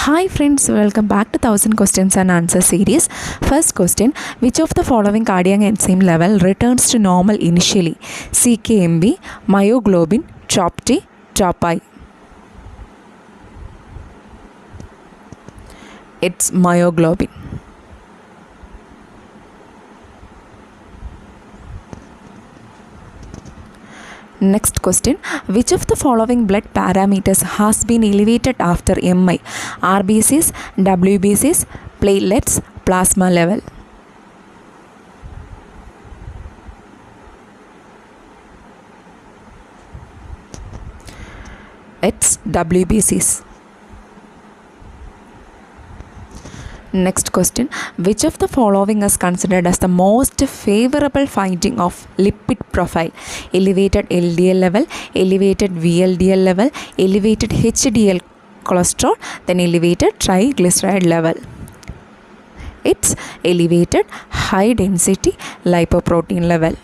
Hi friends, welcome back to 1000 questions and answer series. First question, which of the following cardiac enzyme level returns to normal initially? CKMB, myoglobin, TROP-T, TROP-I. It's myoglobin. Next question, which of the following blood parameters has been elevated after MI? RBCs, WBCs, platelets, plasma level. It's WBCs. Next question, which of the following is considered as the most favorable finding of lipid profile? Elevated LDL level, elevated VLDL level, elevated HDL cholesterol, then elevated triglyceride level. It's elevated high density lipoprotein level.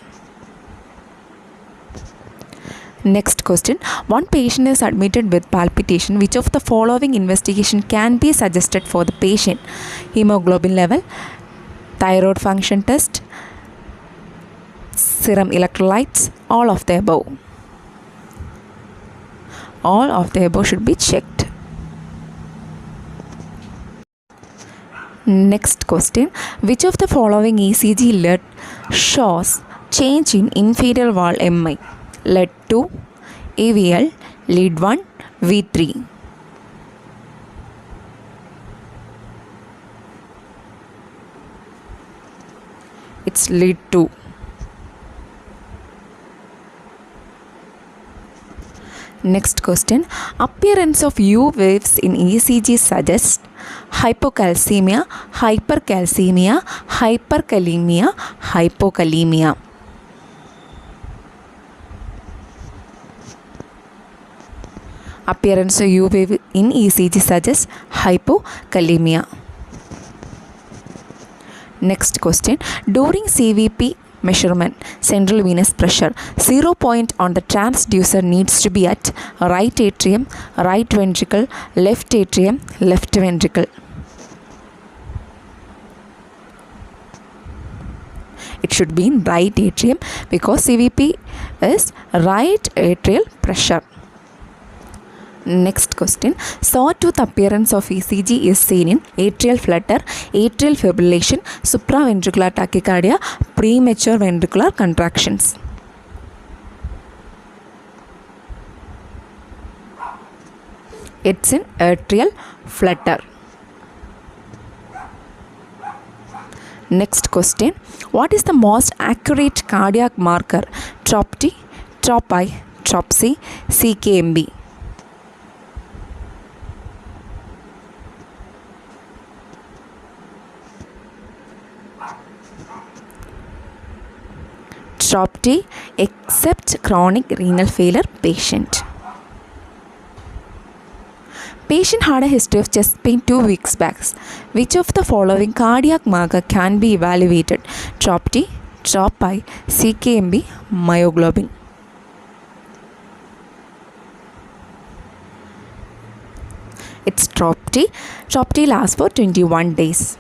Next question, one patient is admitted with palpitation. Which of the following investigation can be suggested for the patient? Hemoglobin level, thyroid function test, serum electrolytes, all of the above. All of the above should be checked. Next question, which of the following ECG lead shows change in inferior wall MI? Lead 2, AVL, lead 1, V3. It's lead 2. Next question, appearance of U waves in ECG suggests hypocalcemia, hypercalcemia, hyperkalemia, hypokalemia. Appearance of U wave in ECG suggests hypokalemia. Next question, during CVP measurement, central venous pressure, 0 point on the transducer needs to be at right atrium, right ventricle, left atrium, left ventricle. It should be in right atrium because CVP is right atrial pressure. Next question, sawtooth appearance of ECG is seen in atrial flutter, atrial fibrillation, supraventricular tachycardia, premature ventricular contractions. It's in atrial flutter. Next question, what is the most accurate cardiac marker? TROP-T, TROP-I, TROP-C, CKMB. TROP-T except chronic renal failure patient. Patient had a history of chest pain 2 weeks back. Which of the following cardiac marker can be evaluated? TROP-T, TROP-I, CKMB, myoglobin. It's TROP-T. TROP-T lasts for 21 days.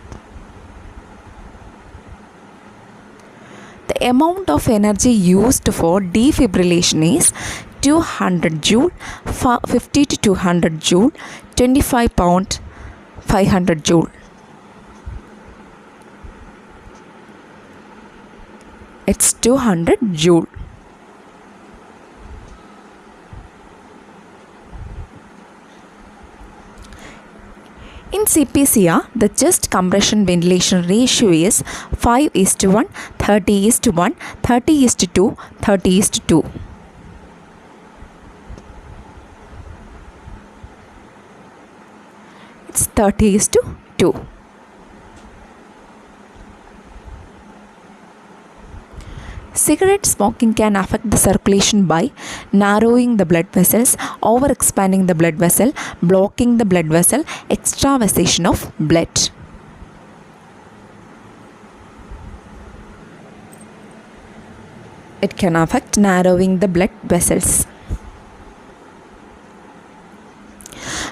The amount of energy used for defibrillation is 200 joule, 50 to 200 joule, 25 pound, 500 joule. It's 200 joule. In CPCR, the chest compression ventilation ratio is 5:1, 30:1, 30:2, 30:2. It's 30:2. Cigarette smoking can affect the circulation by narrowing the blood vessels, overexpanding the blood vessel, blocking the blood vessel, extravasation of blood. It can affect narrowing the blood vessels.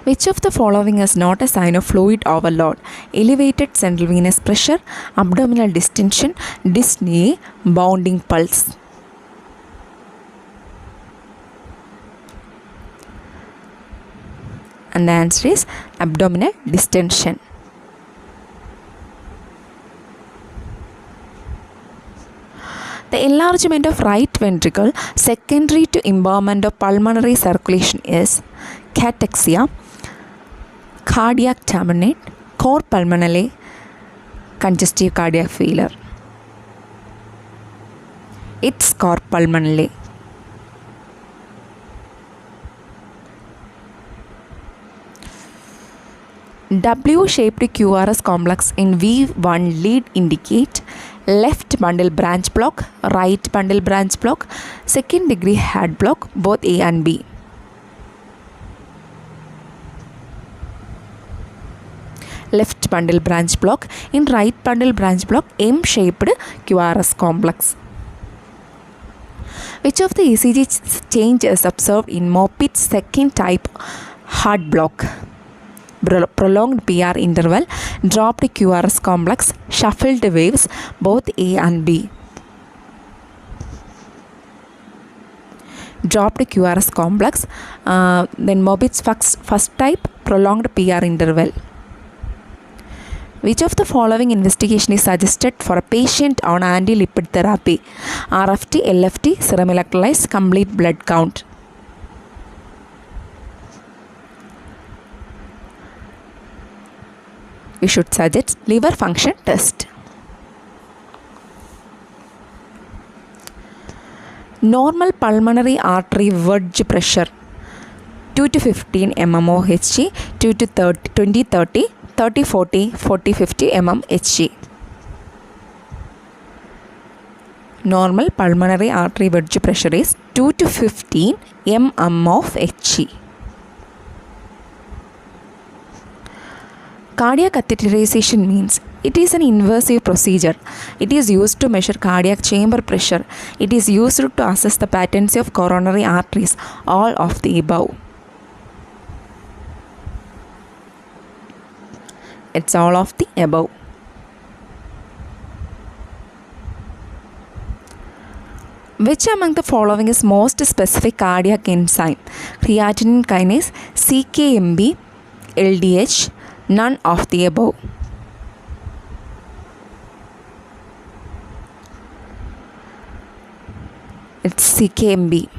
Which of the following is not a sign of fluid overload? Elevated central venous pressure, abdominal distension, dyspnea, bounding pulse. And the answer is abdominal distension. The enlargement of right ventricle secondary to impairment of pulmonary circulation is cachexia, cardiac tamponade, cor pulmonale, congestive cardiac failure. It's cor pulmonale. W-shaped QRS complex in V1 lead indicate left bundle branch block, right bundle branch block, second degree head block, both A and B. Left bundle branch block. In right bundle branch block, M-shaped QRS complex. Which of the ECG changes observed in Moffitt's second type heart block? Prolonged PR interval, dropped QRS complex, shuffled waves, both A and B. Dropped QRS complex, then Moffitt's first type, prolonged PR interval. Which of the following investigation is suggested for a patient on anti-lipid therapy? RFT, LFT, serum electrolytes, complete blood count. We should suggest liver function test. Normal pulmonary artery wedge pressure 2 to 15 mm Hg, 2 to 20 30, 30 40, 40 50 mm Hg. Normal pulmonary artery wedge pressure is 2 to 15 mm of Hg. Cardiac catheterization means it is an invasive procedure. It is used to measure cardiac chamber pressure. It is used to assess the patency of coronary arteries. All of the above. It's all of the above. Which among the following is most specific cardiac enzyme? Creatinine kinase, CKMB, LDH, none of the above. It's CKMB.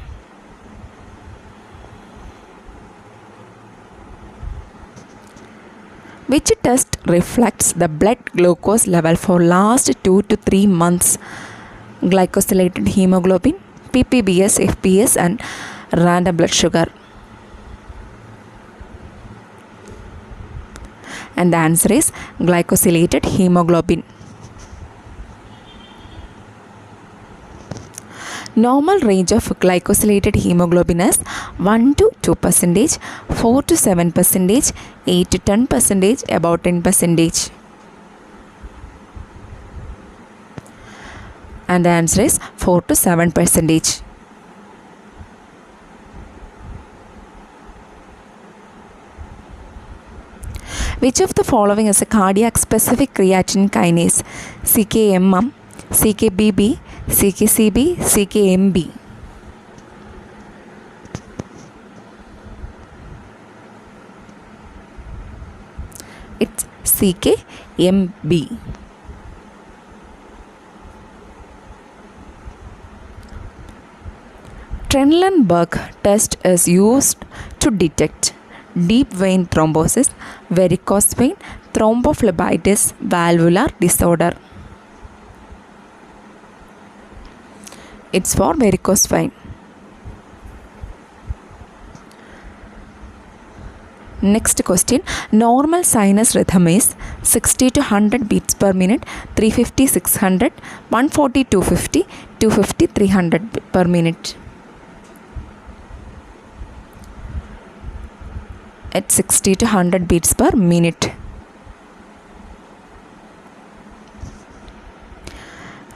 Which test reflects the blood glucose level for last 2 to 3 months? Glycosylated hemoglobin, PPBS, FPS, and random blood sugar. And the answer is glycosylated hemoglobin. Normal range of glycosylated hemoglobin is 1 to 2%, 4 to 7%, 8 to 10%, about 10%. And the answer is 4 to 7%. Which of the following is a cardiac specific creatinine kinase? CKMM, CKBB, CKCB, CKMB. It's CKMB. Trendelenburg test is used to detect deep vein thrombosis, varicose vein, thrombophlebitis, valvular disorder. It's for varicose vein. Next question. Normal sinus rhythm is 60 to 100 beats per minute, 350, 600, 140, 250, 250, 300 per minute. At 60 to 100 beats per minute.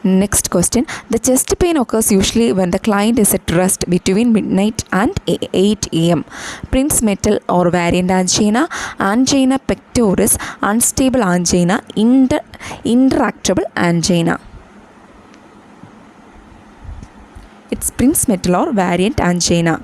Next question. The chest pain occurs usually when the client is at rest between midnight and 8 a.m. Prince-Metal or variant angina, angina pectoris, unstable angina, interactable angina. It's Prince-Metal or variant angina.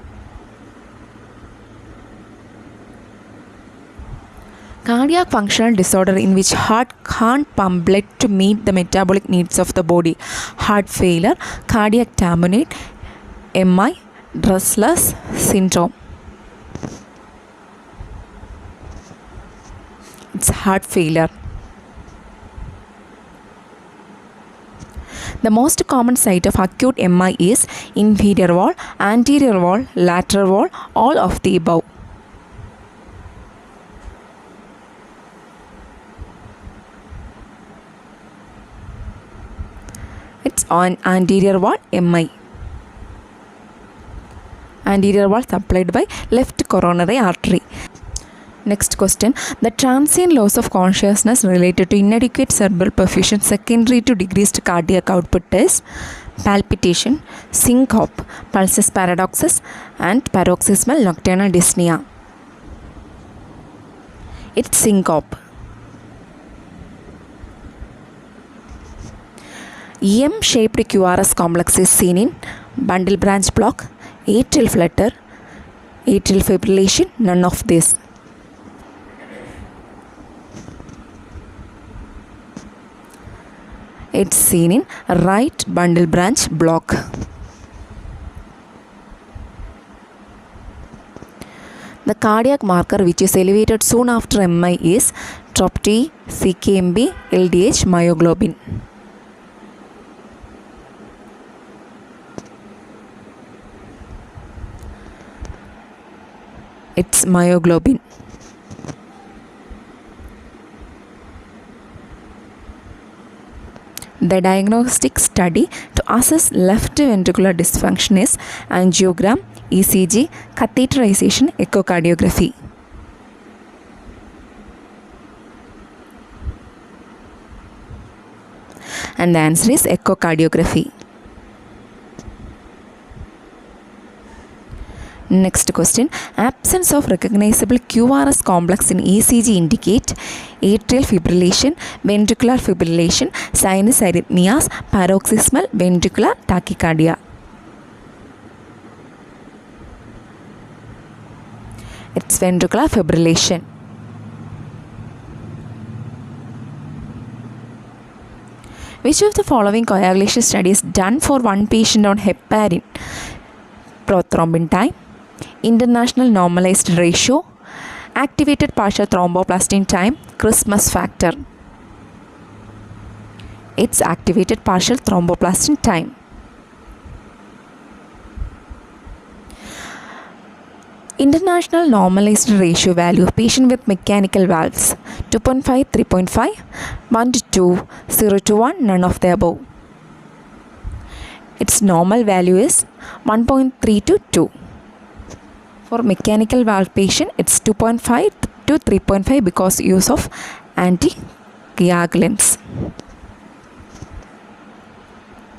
Cardiac functional disorder in which heart can't pump blood to meet the metabolic needs of the body. Heart failure, cardiac tamponade, MI, Dressler's syndrome. It's heart failure. The most common site of acute MI is inferior wall, anterior wall, lateral wall, all of the above. It's on anterior wall MI. Anterior wall supplied by left coronary artery. Next question. The transient loss of consciousness related to inadequate cerebral perfusion secondary to decreased cardiac output is palpitation, syncope, pulsus paradoxus, and paroxysmal nocturnal dyspnea. It's syncope. M-shaped QRS complex is seen in bundle branch block, atrial flutter, atrial fibrillation, none of this. It's seen in right bundle branch block. The cardiac marker which is elevated soon after MI is TROP-T, CKMB, LDH, myoglobin. It's myoglobin. The diagnostic study to assess left ventricular dysfunction is angiogram, ECG, catheterization, echocardiography. And the answer is echocardiography. Next question. Absence of recognizable QRS complex in ECG indicate atrial fibrillation, ventricular fibrillation, sinus arrhythmias, paroxysmal ventricular tachycardia. It's ventricular fibrillation. Which of the following coagulation studies done for one patient on heparin? Prothrombin time, international normalized ratio, activated partial thromboplastin time, Christmas factor. It's activated partial thromboplastin time. International normalized ratio value of patient with mechanical valves 2.5, 3.5, 1 to 2, 0 to 1, none of the above. Its normal value is 1.3 to 2. For mechanical valve patient, it's 2.5 to 3.5 because use of anticoagulants.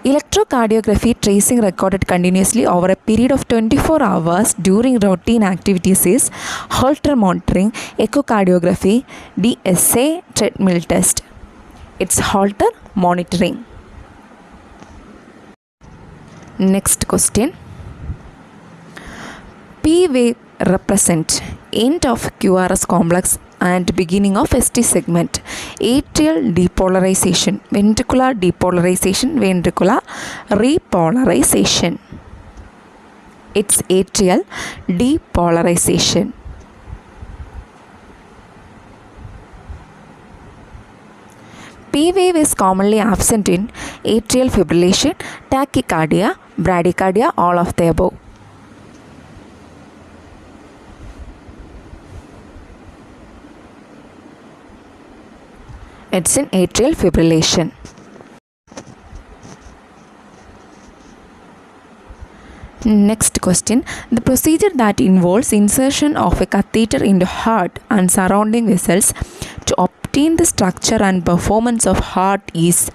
Electrocardiography tracing recorded continuously over a period of 24 hours during routine activities is Holter monitoring, echocardiography, DSA treadmill test. It's Holter monitoring. Next question. P wave represent end of QRS complex and beginning of ST segment. Atrial depolarization, ventricular depolarization, ventricular repolarization. It's atrial depolarization. P wave is commonly absent in atrial fibrillation, tachycardia, bradycardia, all of the above. It's in atrial fibrillation. Next question. The procedure that involves insertion of a catheter into heart and surrounding vessels to obtain the structure and performance of heart is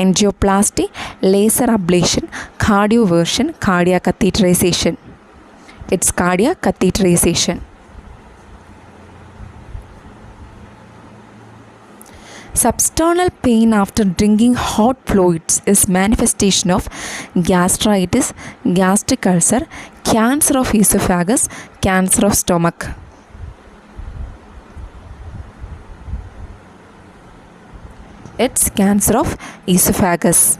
angioplasty, laser ablation, cardioversion, cardiac catheterization. It's cardiac catheterization. Substernal pain after drinking hot fluids is manifestation of gastritis, gastric ulcer, cancer of esophagus, cancer of stomach. It's cancer of esophagus.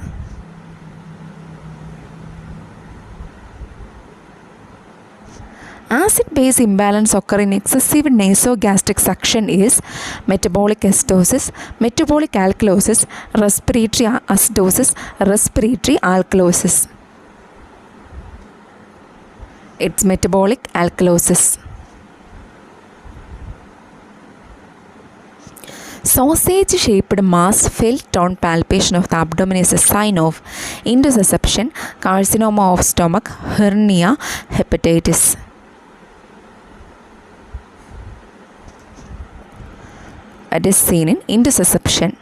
Acid-base imbalance occurring in excessive nasogastric suction is metabolic acidosis, metabolic alkalosis, respiratory acidosis, respiratory alkalosis. It's metabolic alkalosis. Sausage-shaped mass felt on palpation of the abdomen is a sign of intussusception, carcinoma of stomach, hernia, hepatitis. It is seen in intussusception.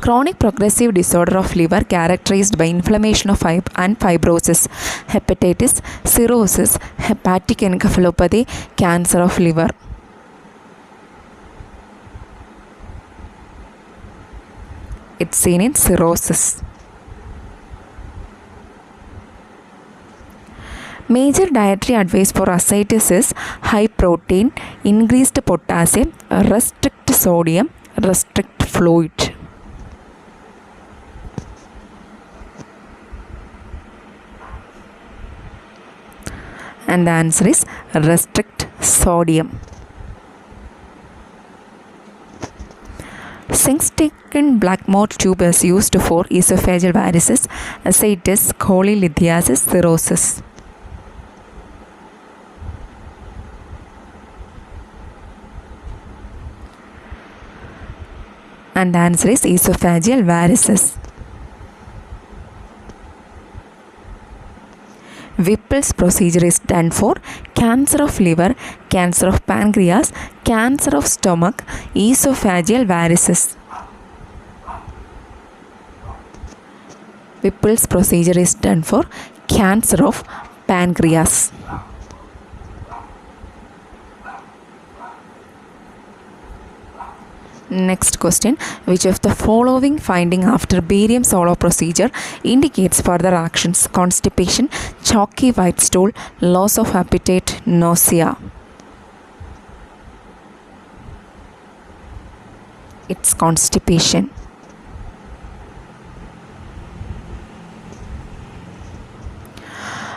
Chronic progressive disorder of liver characterized by inflammation of and fibrosis, hepatitis, cirrhosis, hepatic encephalopathy, cancer of liver. It's seen in cirrhosis. Major dietary advice for ascites is high protein, increased potassium, restrict sodium, restrict fluid. And the answer is restrict sodium. Zinc-taken Blackmore tube is used for esophageal varices, ascites, cholelithiasis, cirrhosis. And the answer is esophageal varices. Whipple's procedure is done for cancer of liver, cancer of pancreas, cancer of stomach, esophageal varices. Whipple's procedure is done for cancer of pancreas. Next question, which of the following finding after barium solo procedure indicates further actions? Constipation, chalky white stool, loss of appetite, nausea. It's constipation.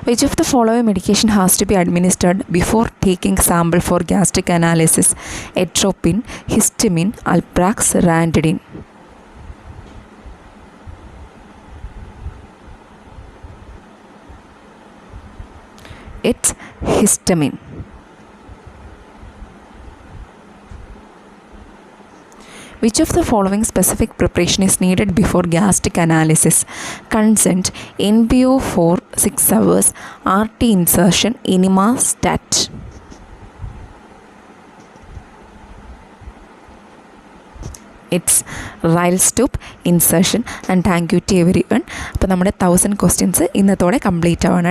Which of the following medication has to be administered before taking sample for gastric analysis? Atropine, histamine, Alprax, Ranitidine. It's histamine. Which of the following specific preparation is needed before gastric analysis? Consent, NBO for 6 hours, RT insertion, enema, stat. It's Ryle-Stoup insertion. And thank you to everyone. അപ്പോൾ നമ്മുടെ 1000 questions ഇന്നത്തോടെ complete ആവാണ്.